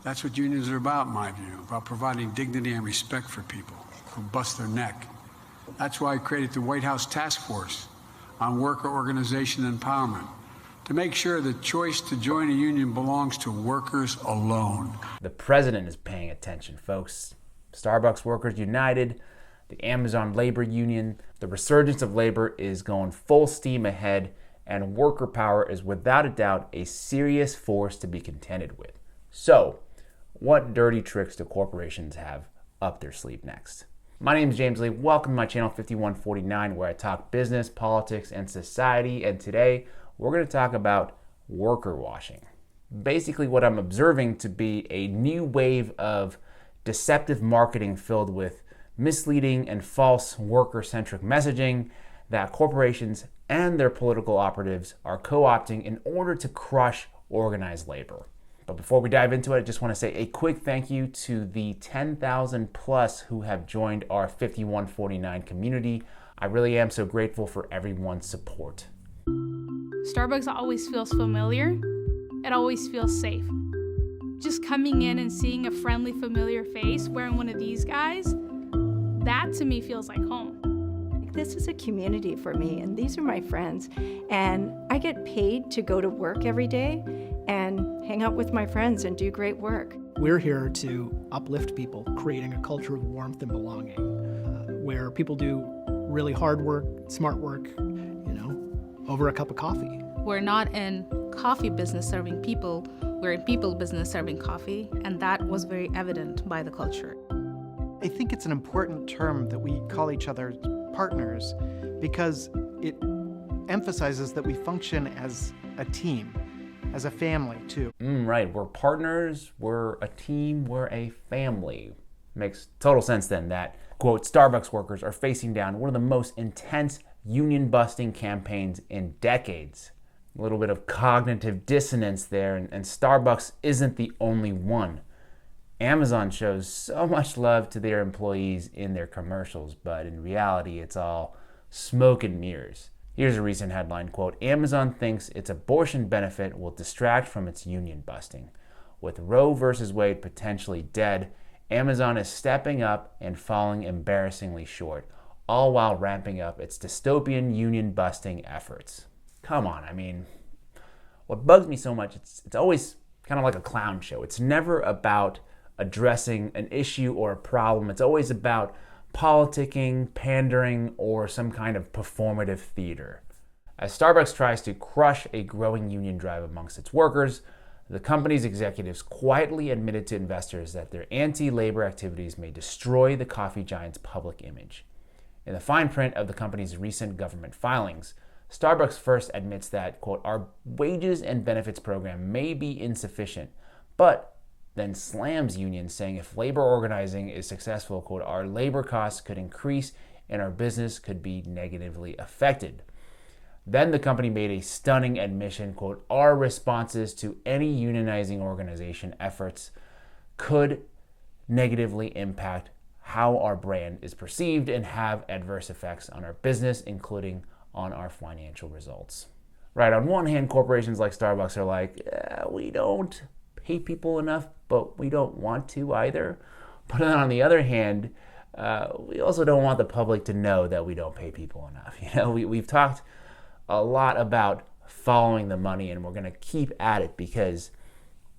That's what unions are about, in my view, about providing dignity and respect for people who bust their neck. That's why I created the White House Task Force on Worker Organization Empowerment, to make sure the choice to join a union belongs to workers alone. The president is paying attention, folks. Starbucks Workers United, the Amazon Labor Union, the resurgence of labor is going full steam ahead, and worker power is without a doubt a serious force to be contended with. So, what dirty tricks do corporations have up their sleeve next? My name is James Lee. Welcome to my channel 5149, where I talk business, politics, and society. And today, we're going to talk about worker washing. Basically, what I'm observing to be a new wave of deceptive marketing filled with misleading and false worker-centric messaging that corporations and their political operatives are co-opting in order to crush organized labor. But before we dive into it, I just want to say a quick thank you to the 10,000 plus who have joined our 5149 community. I really am so grateful for everyone's support. Starbucks always feels familiar. It always feels safe. Just coming in and seeing a friendly, familiar face wearing one of these guys, that to me feels like home. This is a community for me, and these are my friends. And I get paid to go to work every day and hang out with my friends and do great work. We're here to uplift people, creating a culture of warmth and belonging, where people do really hard work, smart work, over a cup of coffee. We're not in coffee business serving people, we're in people business serving coffee, and that was very evident by the culture. I think it's an important term that we call each other partners because it emphasizes that we function as a team, as a family too. Right, we're partners, we're a team, we're a family. Makes total sense then that, quote, Starbucks workers are facing down one of the most intense union-busting campaigns in decades. A little bit of cognitive dissonance there, and Starbucks isn't the only one. Amazon shows so much love to their employees in their commercials, but in reality, it's all smoke and mirrors. Here's a recent headline, quote, Amazon thinks its abortion benefit will distract from its union busting. With Roe versus Wade potentially dead, Amazon is stepping up and falling embarrassingly short, all while ramping up its dystopian union-busting efforts. Come on, I mean, what bugs me so much, it's always kind of like a clown show. It's never about addressing an issue or a problem. It's always about politicking, pandering, or some kind of performative theater. As Starbucks tries to crush a growing union drive amongst its workers, the company's executives quietly admitted to investors that their anti-labor activities may destroy the coffee giant's public image. In the fine print of the company's recent government filings, Starbucks first admits that, quote, our wages and benefits program may be insufficient, but then slams unions, saying if labor organizing is successful, quote, our labor costs could increase and our business could be negatively affected. Then the company made a stunning admission, quote, our responses to any unionizing organization efforts could negatively impact how our brand is perceived and have adverse effects on our business, including on our financial results. Right, on one hand, corporations like Starbucks are like, we don't pay people enough, but we don't want to either. But then on the other hand, we also don't want the public to know that we don't pay people enough. We've talked a lot about following the money, and we're going to keep at it because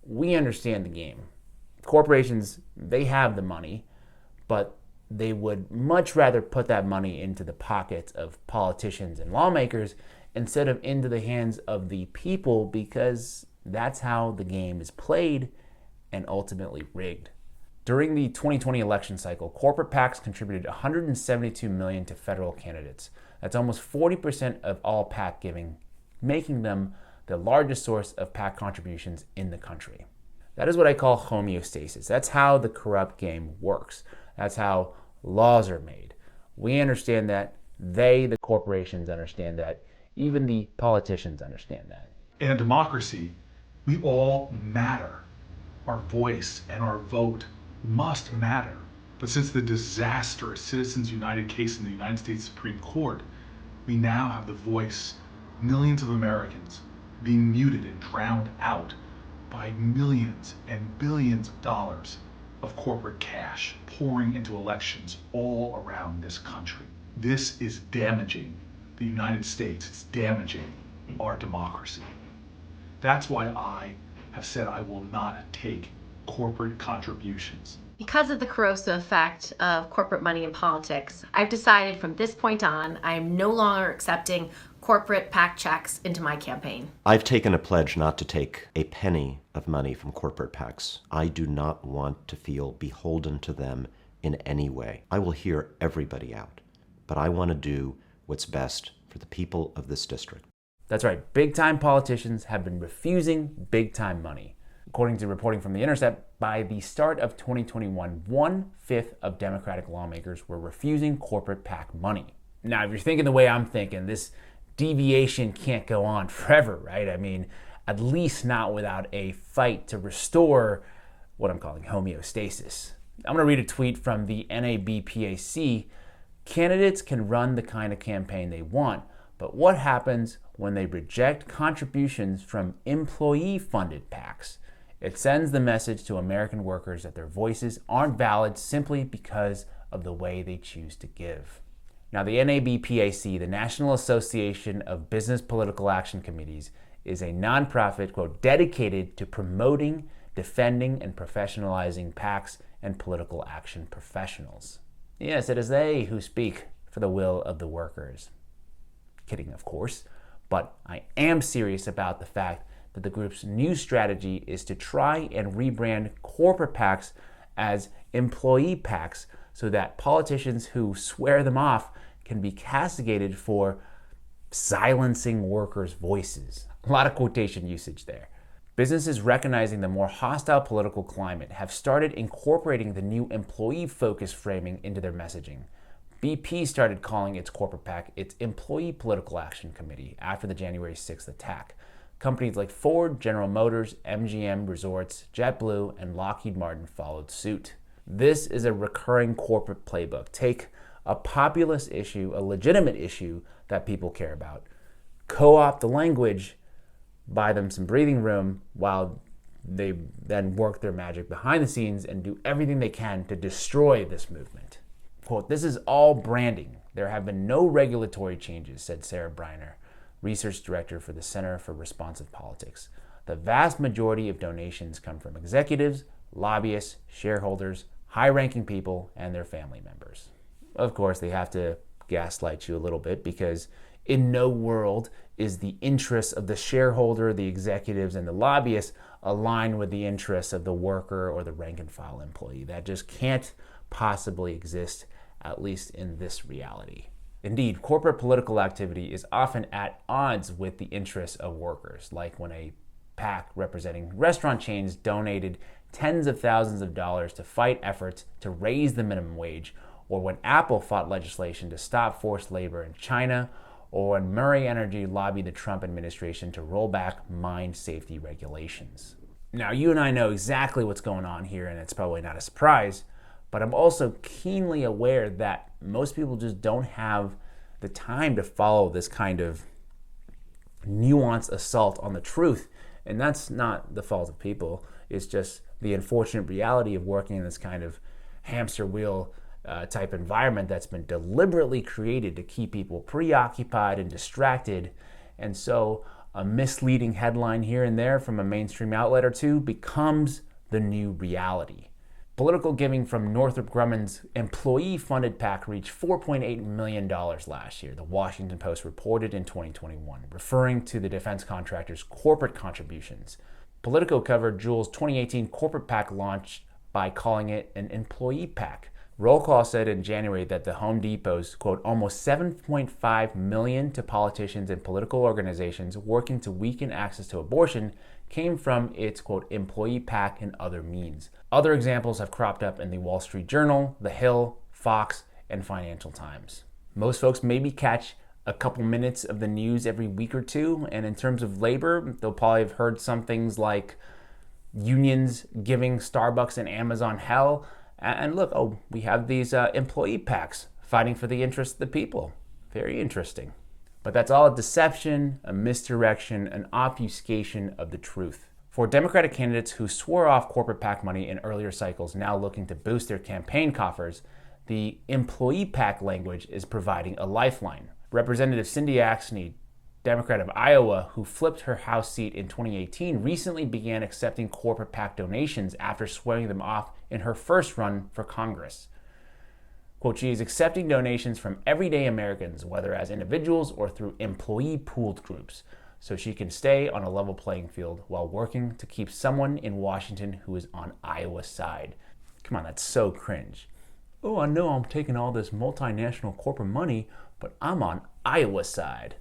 we understand the game. Corporations, they have the money, but they would much rather put that money into the pockets of politicians and lawmakers instead of into the hands of the people, because that's how the game is played and ultimately rigged. During the 2020 election cycle, corporate PACs contributed $172 million to federal candidates. That's almost 40% of all PAC giving, making them the largest source of PAC contributions in the country. That is what I call homeostasis. That's how the corrupt game works. That's how laws are made. We understand that. The corporations understand that. Even the politicians understand that. In a democracy, we all matter. Our voice and our vote must matter. But since the disastrous Citizens United case in the United States Supreme Court, we now have the voice, millions of Americans, being muted and drowned out by millions and billions of dollars of corporate cash pouring into elections all around this country. This is damaging the United States. It's damaging our democracy. That's why I have said I will not take corporate contributions. Because of the corrosive effect of corporate money in politics, I've decided from this point on, I am no longer accepting corporate PAC checks into my campaign. I've taken a pledge not to take a penny of money from corporate PACs. I do not want to feel beholden to them in any way. I will hear everybody out, but I want to do what's best for the people of this district. That's right, big-time politicians have been refusing big-time money. According to reporting from The Intercept, by the start of 2021, 1/5 of Democratic lawmakers were refusing corporate PAC money. Now, if you're thinking the way I'm thinking, this deviation can't go on forever, right? I mean, at least not without a fight to restore what I'm calling homeostasis. I'm going to read a tweet from the NABPAC. Candidates can run the kind of campaign they want, but what happens when they reject contributions from employee-funded PACs? It sends the message to American workers that their voices aren't valid simply because of the way they choose to give. Now, the NABPAC, the National Association of Business Political Action Committees, is a nonprofit, quote, dedicated to promoting, defending, and professionalizing PACs and political action professionals. Yes, it is they who speak for the will of the workers. Kidding, of course, but I am serious about the fact that the group's new strategy is to try and rebrand corporate PACs as employee PACs so that politicians who swear them off can be castigated for silencing workers' voices. A lot of quotation usage there. Businesses recognizing the more hostile political climate have started incorporating the new employee-focused framing into their messaging. BP started calling its corporate PAC its Employee Political Action Committee after the January 6th attack. Companies like Ford, General Motors, MGM Resorts, JetBlue, and Lockheed Martin followed suit. This is a recurring corporate playbook. Take a populist issue, a legitimate issue that people care about, co-opt the language, buy them some breathing room while they then work their magic behind the scenes and do everything they can to destroy this movement. Quote, "This is all branding. There have been no regulatory changes," said Sarah Briner, research director for the Center for Responsive Politics. "The vast majority of donations come from executives, lobbyists, shareholders, high-ranking people, and their family members." Of course, they have to gaslight you a little bit because in no world is the interests of the shareholder, the executives, and the lobbyists aligned with the interests of the worker or the rank-and-file employee. That just can't possibly exist, at least in this reality. Indeed, corporate political activity is often at odds with the interests of workers, like when a PAC representing restaurant chains donated tens of thousands of dollars to fight efforts to raise the minimum wage, or when Apple fought legislation to stop forced labor in China, or when Murray Energy lobbied the Trump administration to roll back mine safety regulations. Now, you and I know exactly what's going on here, and it's probably not a surprise, but I'm also keenly aware that most people just don't have the time to follow this kind of nuanced assault on the truth. And that's not the fault of people. It's just the unfortunate reality of working in this kind of hamster wheel type environment that's been deliberately created to keep people preoccupied and distracted. And so a misleading headline here and there from a mainstream outlet or two becomes the new reality. Political giving from Northrop Grumman's employee-funded PAC reached $4.8 million last year, the Washington Post reported in 2021, referring to the defense contractor's corporate contributions. Politico covered Juul's 2018 corporate PAC launch by calling it an employee PAC. Roll Call said in January that the Home Depot's, quote, almost $7.5 million to politicians and political organizations working to weaken access to abortion came from its, quote, employee PAC and other means. Other examples have cropped up in the Wall Street Journal, The Hill, Fox, and Financial Times. Most folks maybe catch a couple minutes of the news every week or two, and in terms of labor, they'll probably have heard some things like unions giving Starbucks and Amazon hell. And look, we have these employee PACs fighting for the interests of the people. Very interesting. But that's all a deception, a misdirection, an obfuscation of the truth. For Democratic candidates who swore off corporate PAC money in earlier cycles now looking to boost their campaign coffers, the employee PAC language is providing a lifeline. Representative Cindy Axne, Democrat of Iowa, who flipped her House seat in 2018, recently began accepting corporate PAC donations after swearing them off in her first run for Congress. Quote, she is accepting donations from everyday Americans, whether as individuals or through employee pooled groups, so she can stay on a level playing field while working to keep someone in Washington who is on Iowa's side. Come on, that's so cringe. Oh, I know I'm taking all this multinational corporate money, but I'm on Iowa's side.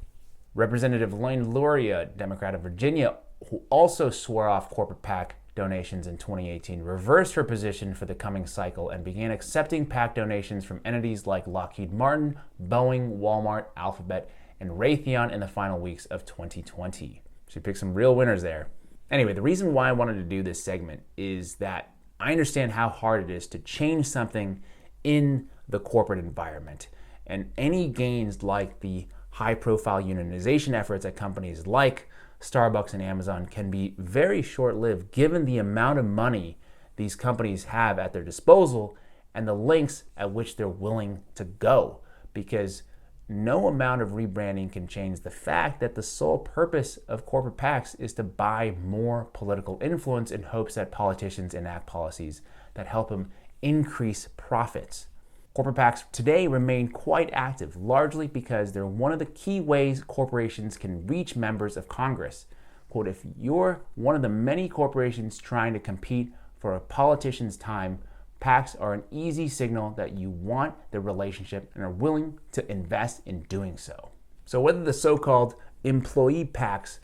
Representative Lane Luria, Democrat of Virginia, who also swore off corporate PAC donations in 2018, reversed her position for the coming cycle and began accepting PAC donations from entities like Lockheed Martin, Boeing, Walmart, Alphabet, and Raytheon in the final weeks of 2020. She picked some real winners there. Anyway, the reason why I wanted to do this segment is that I understand how hard it is to change something in the corporate environment. And any gains like the high-profile unionization efforts at companies like Starbucks and Amazon can be very short-lived given the amount of money these companies have at their disposal and the lengths at which they're willing to go. Because no amount of rebranding can change the fact that the sole purpose of corporate PACs is to buy more political influence in hopes that politicians enact policies that help them increase profits. Corporate PACs today remain quite active, largely because they're one of the key ways corporations can reach members of Congress. Quote, if you're one of the many corporations trying to compete for a politician's time, PACs are an easy signal that you want the relationship and are willing to invest in doing so. So whether the so-called employee PACs,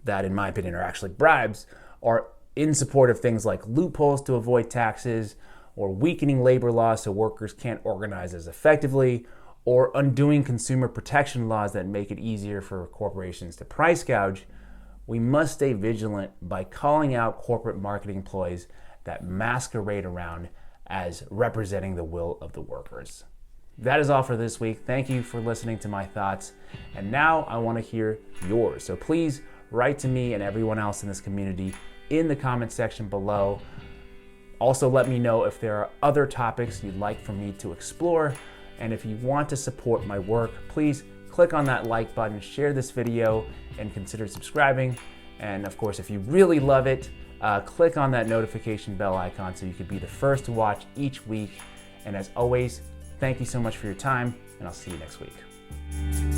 that in my opinion are actually bribes, are in support of things like loopholes to avoid taxes, or weakening labor laws so workers can't organize as effectively, or undoing consumer protection laws that make it easier for corporations to price gouge, we must stay vigilant by calling out corporate marketing ploys that masquerade around as representing the will of the workers. That is all for this week. Thank you for listening to my thoughts. And now I want to hear yours. So please write to me and everyone else in this community in the comment section below. Also, let me know if there are other topics you'd like for me to explore. And if you want to support my work, please click on that like button, share this video, and consider subscribing. And of course, if you really love it, click on that notification bell icon so you could be the first to watch each week. And as always, thank you so much for your time, and I'll see you next week.